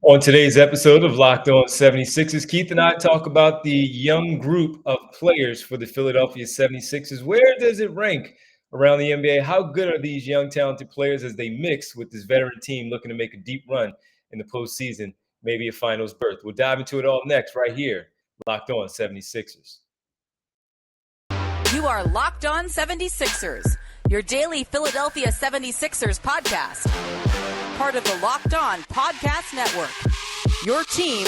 On today's episode of Locked On 76ers, Keith and I talk about the young group of players for the Philadelphia 76ers. Where does it rank around the NBA? How good are these young, talented players as they mix with this veteran team looking to make a deep run in the postseason, maybe a finals berth? We'll dive into it all next, right here, Locked On 76ers. You are Locked On 76ers, your daily Philadelphia 76ers podcast. Part of the Locked On Podcast Network, your team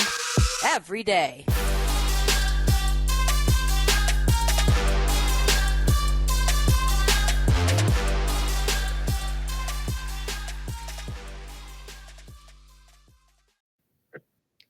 every day.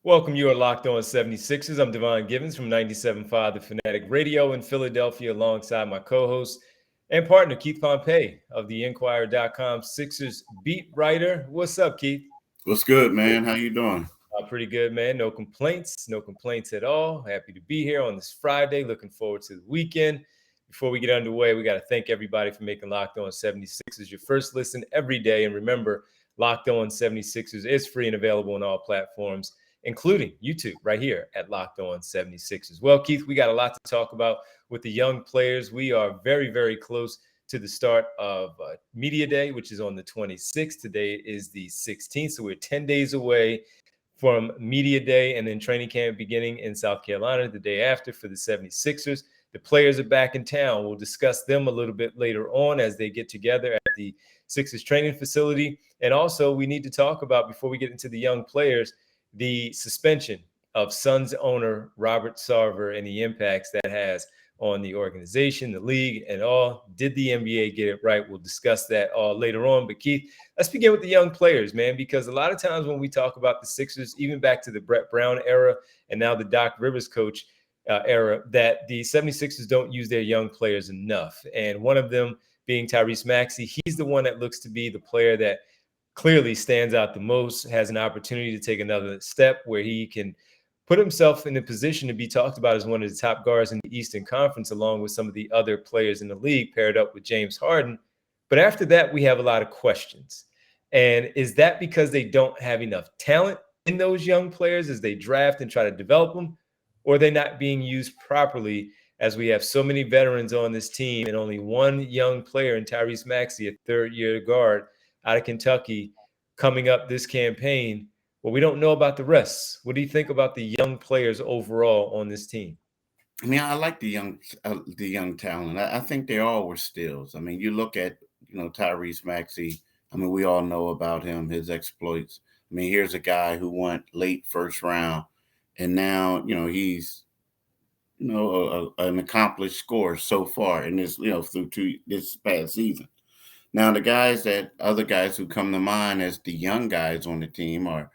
Welcome, you are Locked On 76ers. I'm Devon Givens from 97.5 The Fanatic Radio in Philadelphia, alongside my co-host and partner, Keith Pompey of the Inquirer.com Sixers beat writer. What's up, Keith? What's good, man? How you doing? Pretty good, man. No complaints at all. Happy to be here on this Friday. Looking forward to the weekend. Before we get underway, we got to thank everybody for making Locked On 76ers your first listen every day. And remember, Locked On 76ers is free and available on all platforms, including YouTube, right here at Locked On 76ers. Well, Keith, we got a lot to talk about with the young players. We are very, very close to the start of Media Day, which is on the 26th. Today is the 16th, so we're 10 days away from Media Day, and then training camp beginning in South Carolina the day after for the 76ers. The players are back in town. We'll discuss them a little bit later on as they get together at the Sixers training facility. And also, we need to talk about, before we get into the young players, the suspension of Suns owner Robert Sarver and the impacts that has on the organization, the league, and all. Did the NBA get it right? We'll discuss that all later on. But Keith, let's begin with the young players, man, because a lot of times when we talk about the Sixers, even back to the Brett Brown era and now the Doc Rivers coach era, that the 76ers don't use their young players enough. And one of them being Tyrese Maxey, he's the one that looks to be the player that clearly stands out the most, has an opportunity to take another step where he can put himself in a position to be talked about as one of the top guards in the Eastern Conference, along with some of the other players in the league paired up with James Harden. But after that, we have a lot of questions. And is that because they don't have enough talent in those young players as they draft and try to develop them, or are they not being used properly, as we have so many veterans on this team and only one young player in Tyrese Maxey, a third-year guard out of Kentucky, coming up this campaign? Well, we don't know about the rest. What do you think about the young players overall on this team? I mean, I like the young talent. I think they all were steals. I mean, you look at, Tyrese Maxey. I mean, we all know about him, his exploits. I mean, here's a guy who went late first round, and now, he's, an accomplished scorer so far in this, through this past season. Now, other guys who come to mind as the young guys on the team are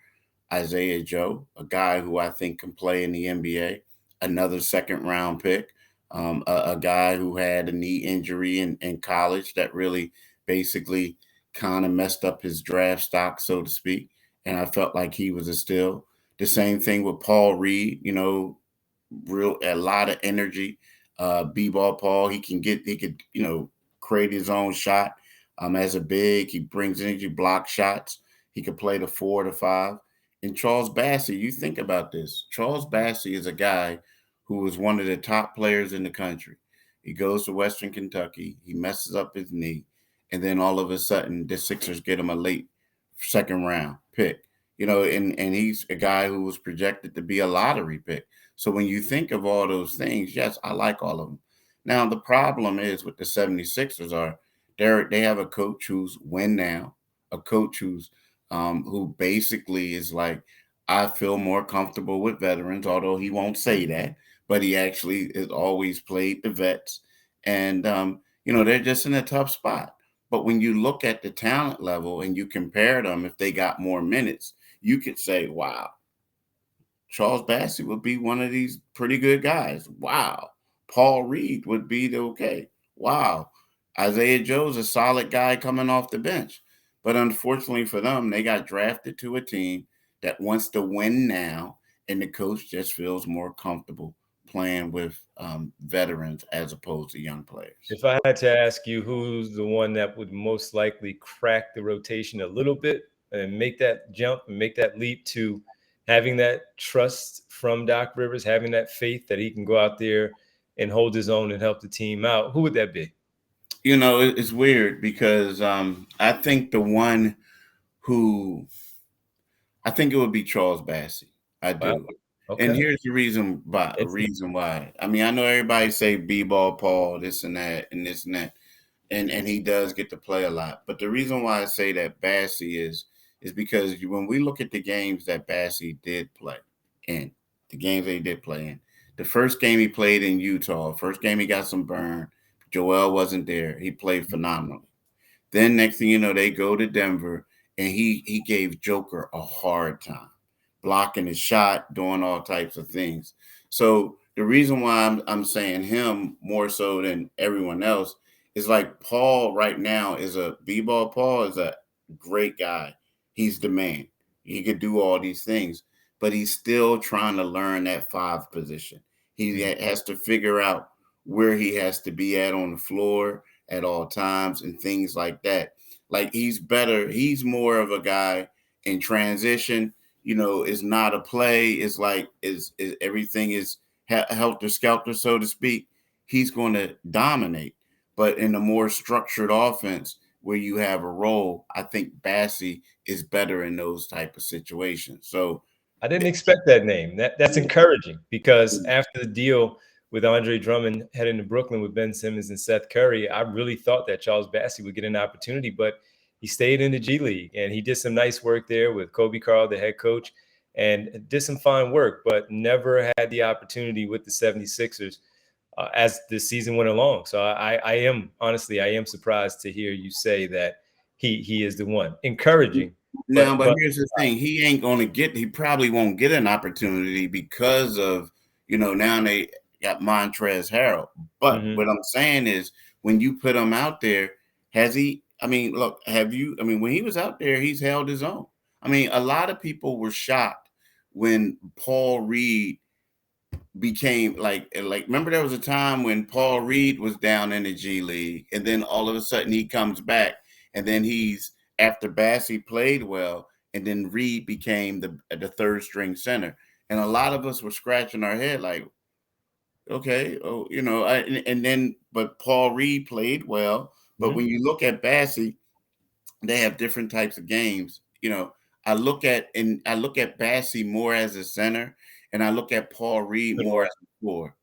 Isaiah Joe, a guy who I think can play in the NBA, another second-round pick, a guy who had a knee injury in college that really basically kind of messed up his draft stock, so to speak, and I felt like he was a steal. The same thing with Paul Reed, a lot of energy. B-ball Paul, he could create his own shot. As a big, he brings energy, block shots. He could play the 4 to 5. And Charles Bassey, you think about this. Charles Bassey is a guy who was one of the top players in the country. He goes to Western Kentucky. He messes up his knee. And then all of a sudden, the Sixers get him a late second-round pick. And he's a guy who was projected to be a lottery pick. So when you think of all those things, yes, I like all of them. Now, the problem is with the 76ers are they have a coach who's win now, a coach who basically is like, I feel more comfortable with veterans, although he won't say that, but he actually has always played the vets. And, they're just in a tough spot. But when you look at the talent level and you compare them, if they got more minutes, you could say, wow, Charles Bassey would be one of these pretty good guys. Wow. Paul Reed would be okay. Wow. Isaiah Joe's a solid guy coming off the bench. But unfortunately for them, they got drafted to a team that wants to win now, and the coach just feels more comfortable playing with veterans as opposed to young players. If I had to ask you who's the one that would most likely crack the rotation a little bit and make that jump and make that leap to having that trust from Doc Rivers, having that faith that he can go out there and hold his own and help the team out, who would that be? It's weird because I think the one who I think it would be Charles Bassey. I Wow. do. And Okay. here's the reason why. I mean, I know everybody say B-ball Paul, this and that, and this and that. And he does get to play a lot. But the reason why I say that Bassey is because when we look at the games that Bassey did play in, the first game he played in Utah, first game he got some burn. Joel wasn't there. He played phenomenally. Then next thing you know, they go to Denver, and he gave Joker a hard time, blocking his shot, doing all types of things. So the reason why I'm saying him more so than everyone else is like Paul right now is B-ball Paul is a great guy. He's the man. He could do all these things, but he's still trying to learn that 5 position. He has to figure out where he has to be at on the floor at all times and things like that. Like he's more of a guy in transition, is not a play. It's like is everything is helter skelter, so to speak. He's going to dominate. But in a more structured offense where you have a role, I think Bassey is better in those type of situations. So I didn't expect that name. That's encouraging because after the deal with Andre Drummond heading to Brooklyn with Ben Simmons and Seth Curry, I really thought that Charles Bassey would get an opportunity, but he stayed in the G League and he did some nice work there with Kobe Carl, the head coach, and did some fine work, but never had the opportunity with the 76ers as the season went along. So I am surprised to hear you say that he is the one. Encouraging. But here's the thing. He probably won't get an opportunity because of, now they got Montrezl Harrell. But what I'm saying is when you put him out there, when he was out there, he's held his own. I mean, a lot of people were shocked when Paul Reed became like remember there was a time when Paul Reed was down in the G League and then all of a sudden he comes back and then after Bassey played well and then Reed became the third string center and a lot of us were scratching our head like, okay, but Paul Reed played well. But when you look at Bassey, they have different types of games. I look at Bassey more as a center, and I look at Paul Reed more as a four.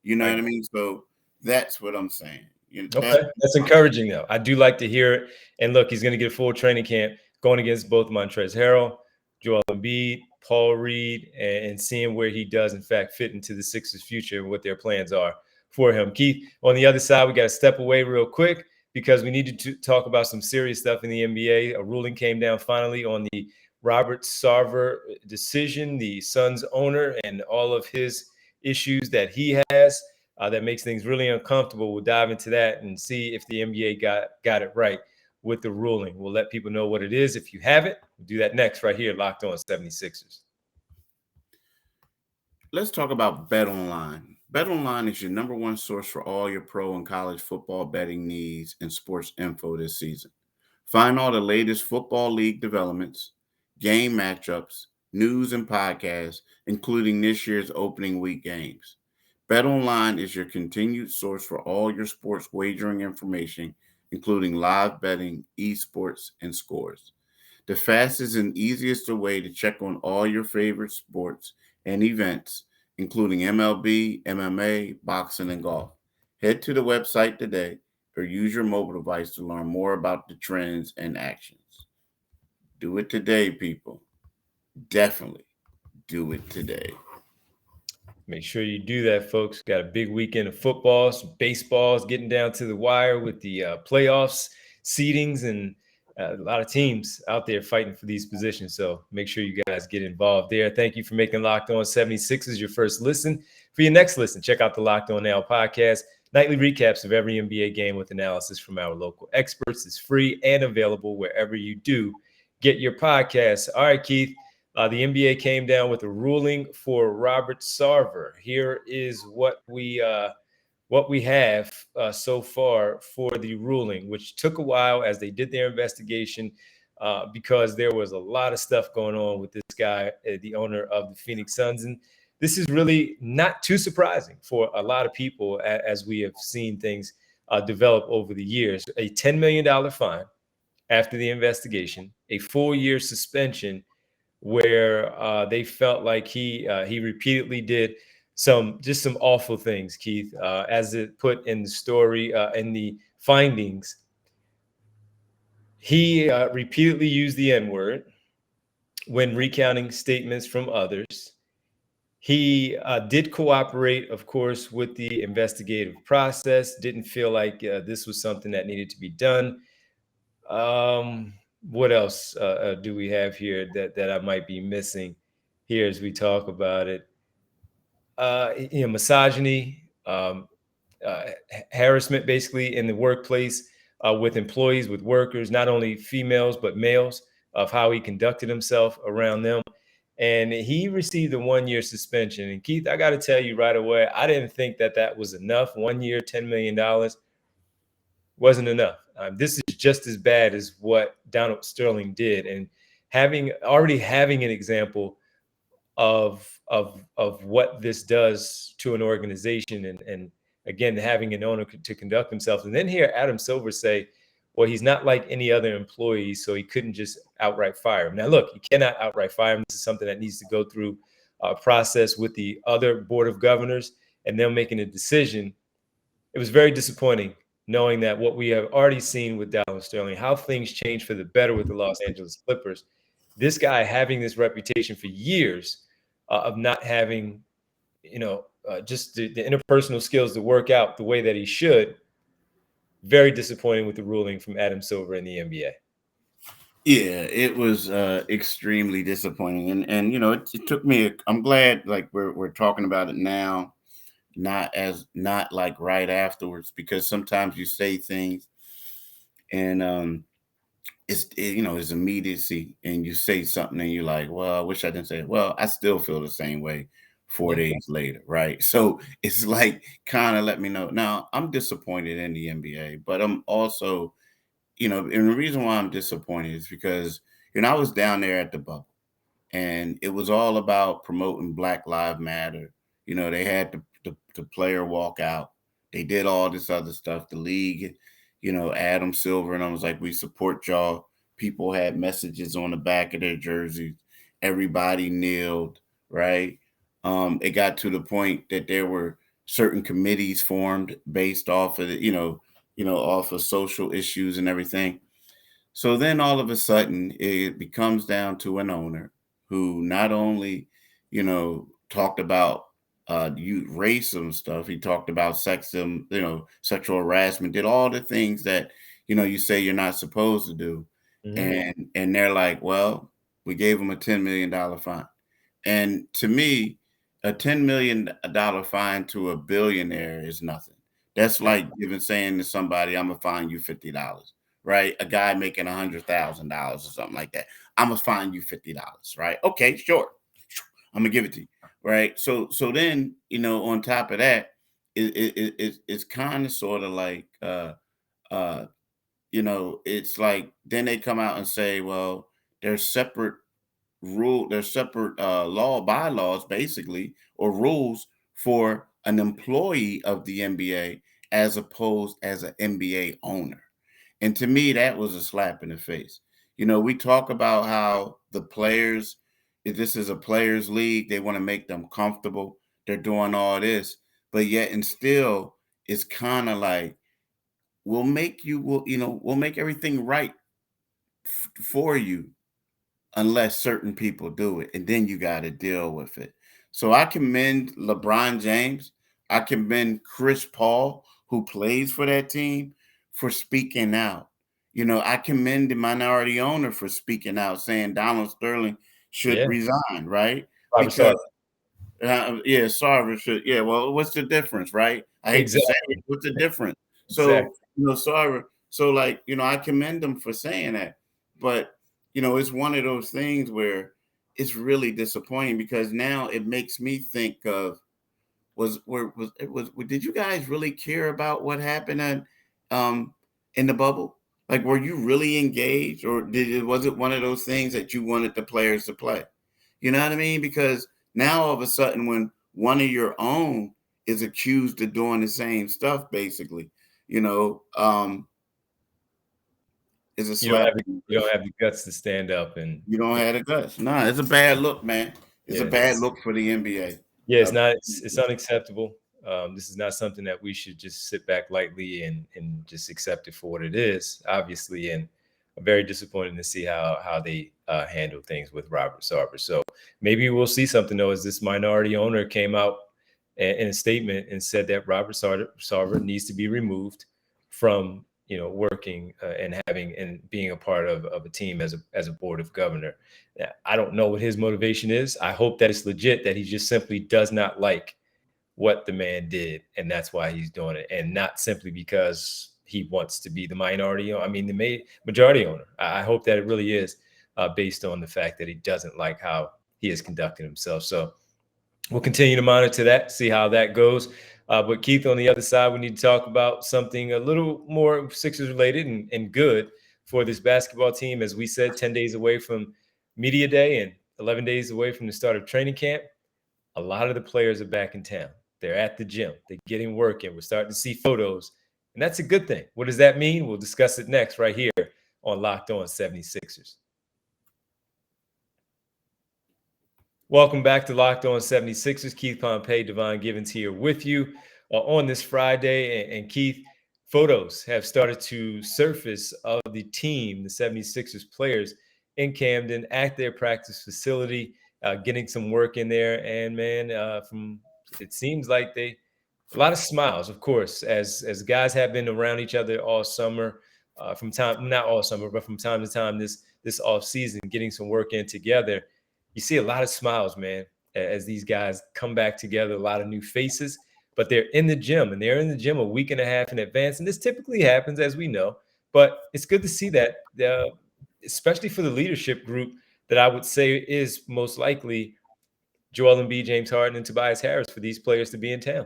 You know what I mean? So that's what I'm saying. Okay, that's encouraging though. I do like to hear it. And look, he's going to get a full training camp going against both Montrezl Harrell, Joel Embiid, Paul Reed, and seeing where he does in fact fit into the Sixers' future and what their plans are for him. Keith, on the other side, we got to step away real quick because we need to talk about some serious stuff in the NBA. A ruling came down finally on the Robert Sarver decision, the Suns owner, and all of his issues that he has. That makes things really uncomfortable. We'll dive into that and see if the NBA got it right with the ruling. We'll let people know what it is. If you haven't, we'll do that next right here, Locked On 76ers. Let's talk about BetOnline. BetOnline is your number one source for all your pro and college football betting needs and sports info this season. Find all the latest football league developments, game matchups, news, and podcasts, including this year's opening week games. BetOnline is your continued source for all your sports wagering information, including live betting, esports, and scores. The fastest and easiest way to check on all your favorite sports and events, including MLB, MMA, boxing, and golf. Head to the website today or use your mobile device to learn more about the trends and actions. Do it today, people. Definitely do it today. Make sure you do that, folks. Got a big weekend of football, some baseballs getting down to the wire with the playoffs, seedings, and a lot of teams out there fighting for these positions. So make sure you guys get involved there. Thank you for making Locked On 76ers your first listen. For your next listen, check out the Locked On Now podcast. Nightly recaps of every NBA game with analysis from our local experts is free and available wherever you do get your podcasts. All right, Keith. The NBA came down with a ruling for Robert Sarver. Here is what we have so far for the ruling, which took a while as they did their investigation because there was a lot of stuff going on with this guy, the owner of the Phoenix Suns. And this is really not too surprising for a lot of people as we have seen things develop over the years. A $10 million fine after the investigation, a full-year suspension where they felt like he repeatedly did some awful things, Keith, as it put in the story, in the findings. He repeatedly used the N-word when recounting statements from others. He did cooperate, of course, with the investigative process, didn't feel like this was something that needed to be done. What else do we have here that I might be missing here as we talk about it? Misogyny, harassment, basically in the workplace with employees, with workers, not only females but males, of how he conducted himself around them. And he received a 1-year suspension. And Keith, I got to tell you right away, I didn't think that was enough. 1 year, $10 million wasn't enough. This is just as bad as what Donald Sterling did. And already having an example of what this does to an organization, and again, having an owner to conduct himself. And then hear Adam Silver say, well, he's not like any other employee, so he couldn't just outright fire him. Now, look, you cannot outright fire him. This is something that needs to go through a process with the other board of governors, and them making a decision. It was very disappointing knowing that what we have already seen with Donald Sterling, how things changed for the better with the Los Angeles Clippers. This guy having this reputation for years of not having, just the interpersonal skills to work out the way that he should. Very disappointing with the ruling from Adam Silver in the NBA. Yeah, it was extremely disappointing, and it took me. I'm glad like we're talking about it now, not like right afterwards, because sometimes you say things, and it's immediacy, and you say something, and you're like, well, I wish I didn't say it. Well, I still feel the same way 4 days later, right? So it's like kind of let me know. Now I'm disappointed in the NBA, but I'm also, and the reason why I'm disappointed is because I was down there at the bubble, and it was all about promoting Black Lives Matter. They had the player walk out. They did all this other stuff. The league, Adam Silver, and I was like, we support y'all. People had messages on the back of their jerseys. Everybody kneeled, right? It got to the point that there were certain committees formed based off of off of social issues and everything. So then all of a sudden it becomes down to an owner who not only, talked about racism stuff, he talked about sexism, sexual harassment, did all the things that, you say you're not supposed to do. Mm-hmm. And they're like, well, we gave him a $10 million fine. And to me, a $10 million fine to a billionaire is nothing. That's like saying to somebody, I'm gonna fine you $50, right? A guy making $100,000 or something like that. I'm gonna fine you $50, right? Okay, sure. I'm gonna give it to you, right? So then, on top of that, it's kind of sort of like, it's like then they come out and say, well, there's separate law bylaws basically, or rules for an employee of the NBA as opposed as an NBA owner. And to me, that was a slap in the face. We talk about how the players, if this is a players league, they want to make them comfortable. They're doing all this, but yet and still it's kind of like, we'll make everything right for you unless certain people do it, and then you got to deal with it. So I commend LeBron James. I commend Chris Paul, who plays for that team, for speaking out. I commend the minority owner for speaking out, saying Donald Sterling should resign, right? Because Sarver should. Yeah, well, what's the difference, right? I hate to say it. What's the difference? So, Sarver. So, I commend him for saying that, but it's one of those things where it's really disappointing, because now it makes me think of, did you guys really care about what happened in the bubble? Like, were you really engaged, or was it one of those things that you wanted the players to play? You know what I mean? Because now all of a sudden, when one of your own is accused of doing the same stuff, basically, is a You don't slap. have you don't have the guts to stand up and You don't have the guts. Nah, it's a bad look, man. It's a yeah, bad look for the NBA. yeah, it's unacceptable. This is not something that we should just sit back lightly and just accept it for what it is. Obviously, and I'm very disappointed to see how they handle things with Robert Sarver. So maybe we'll see something though, as this minority owner came out in a statement and said that Robert Sarver needs to be removed from working and having and being a part of a team as a board of governor. Now, I don't know what his motivation is. I hope that it's legit, that he just simply does not like what the man did, and that's why he's doing it, and not simply because he wants to be the minority. I mean, the majority owner. I hope that it really is based on the fact that he doesn't like how he has conducted himself. So we'll continue to monitor that, see how that goes. But Keith, on the other side, we need to talk about something a little more Sixers related and good for this basketball team. As we said, 10 days away from media day and 11 days away from the start of training camp. A lot of the players are back in town. They're at the gym. They're getting work in. We're starting to see photos, and that's a good thing. What does that mean? We'll discuss it next right here on Locked On 76ers. Welcome back to Locked On 76ers. Keith Pompey, Devon Givens here with you on this Friday. And Keith, photos have started to surface of the team, the 76ers players in Camden at their practice facility, getting some work in there. And man, it seems like a lot of smiles, of course, as guys have been around each other all summer, not all summer, but from time to time this off season, getting some work in together. You see a lot of smiles, man, as these guys come back together, a lot of new faces, but they're in the gym, and they're in the gym a week and a half in advance. And this typically happens, as we know, but it's good to see that, especially for the leadership group that I would say is most likely Joel Embiid, James Harden, and Tobias Harris, for these players to be in town.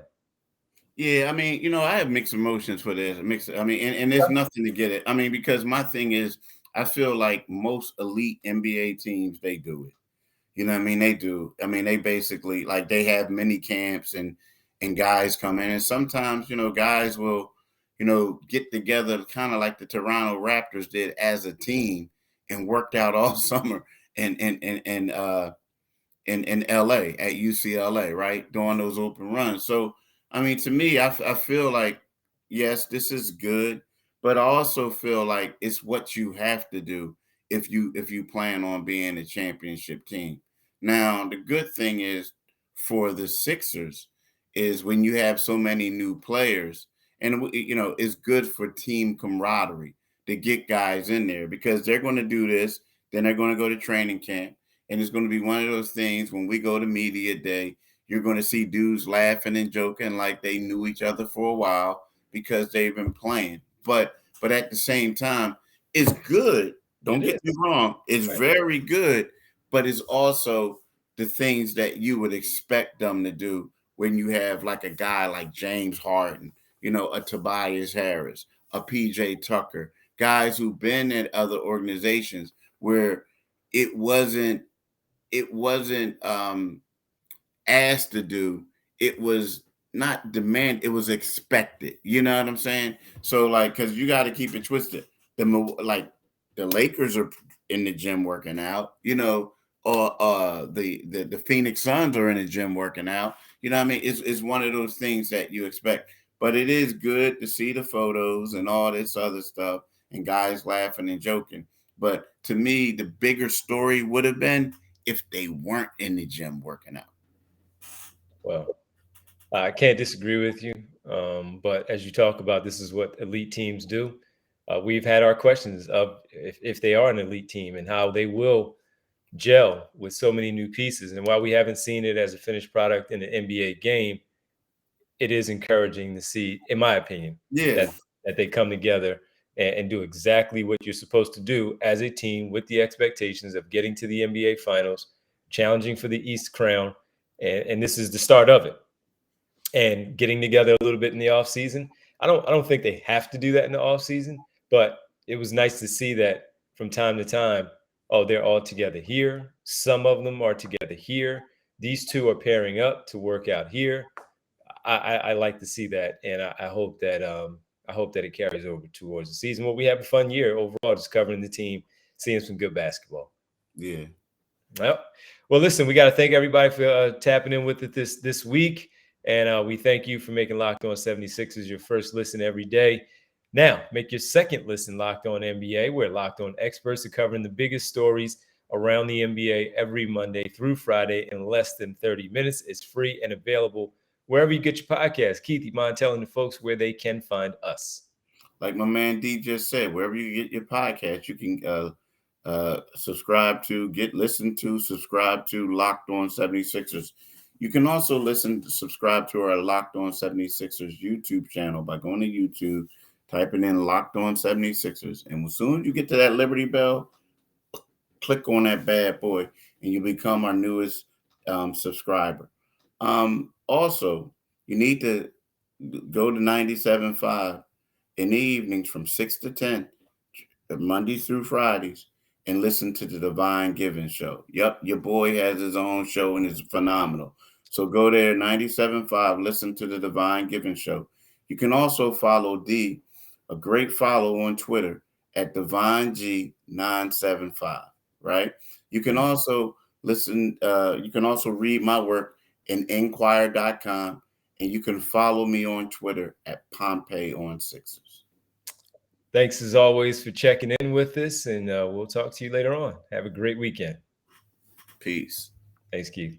Yeah, I mean, I have mixed emotions for this. And there's nothing to get it. I mean, because my thing is, I feel like most elite NBA teams, they do it. You know what I mean? They do. I mean, they basically, like, they have mini camps and guys come in. And sometimes, guys will, get together kind of like the Toronto Raptors did as a team and worked out all summer in LA at UCLA, right? Doing those open runs. So, I mean, to me, I feel like, yes, this is good, but I also feel like it's what you have to do if you plan on being a championship team. Now, the good thing is for the Sixers is when you have so many new players, and it's good for team camaraderie to get guys in there, because they're going to do this, then they're going to go to training camp, and it's going to be one of those things when we go to media day, you're going to see dudes laughing and joking like they knew each other for a while because they've been playing. But at the same time, it's good. Don't get me wrong. It's very good, but it's also the things that you would expect them to do when you have like a guy like James Harden, a Tobias Harris, a PJ Tucker, guys who've been at other organizations where it wasn't asked to do. It was not demand. It was expected. You know what I'm saying? So like, because you got to keep it twisted. The Lakers are in the gym working out. Or the Phoenix Suns are in the gym working out. You know what I mean? It's one of those things that you expect. But it is good to see the photos and all this other stuff and guys laughing and joking. But to me, the bigger story would have been if they weren't in the gym working out. Well, I can't disagree with you. But as you talk about, this is what elite teams do. We've had our questions of if they are an elite team and how they will gel with so many new pieces. And while we haven't seen it as a finished product in the NBA game, it is encouraging to see, in my opinion, that they come together and do exactly what you're supposed to do as a team, with the expectations of getting to the NBA Finals, challenging for the East crown. And this is the start of it. And getting together a little bit in the offseason. I don't think they have to do that in the offseason, but it was nice to see that from time to time oh, they're all together here. Some of them are together here. These two are pairing up to work out here. I like to see that, and I hope that it carries over towards the season. Well, we have a fun year overall, just covering the team, seeing some good basketball. Yeah. Well, listen, we got to thank everybody for tapping in with it this week, and we thank you for making Locked On 76ers your first listen every day. Now, make your second listen Locked On NBA, where Locked On experts are covering the biggest stories around the NBA every Monday through Friday in less than 30 minutes. It's free and available wherever you get your podcast. Keith, you mind telling the folks where they can find us? Like my man D just said, wherever you get your podcast, you can subscribe to, subscribe to Locked On 76ers. You can also subscribe to our Locked On 76ers YouTube channel by going to YouTube, typing in Locked On 76ers. And as soon as you get to that Liberty Bell, click on that bad boy and you become our newest subscriber. Also, you need to go to 97.5 in the evenings from 6 to 10, Mondays through Fridays, and listen to the Divine Giving Show. Yep, your boy has his own show and it's phenomenal. So go there, 97.5, listen to the Divine Giving Show. You can also follow a great follow on Twitter at DivineG975, right? You can also you can also read my work in Enquire.com, and you can follow me on Twitter at Pompey on Sixers. Thanks as always for checking in with us, and we'll talk to you later on. Have a great weekend. Peace. Thanks, Keith.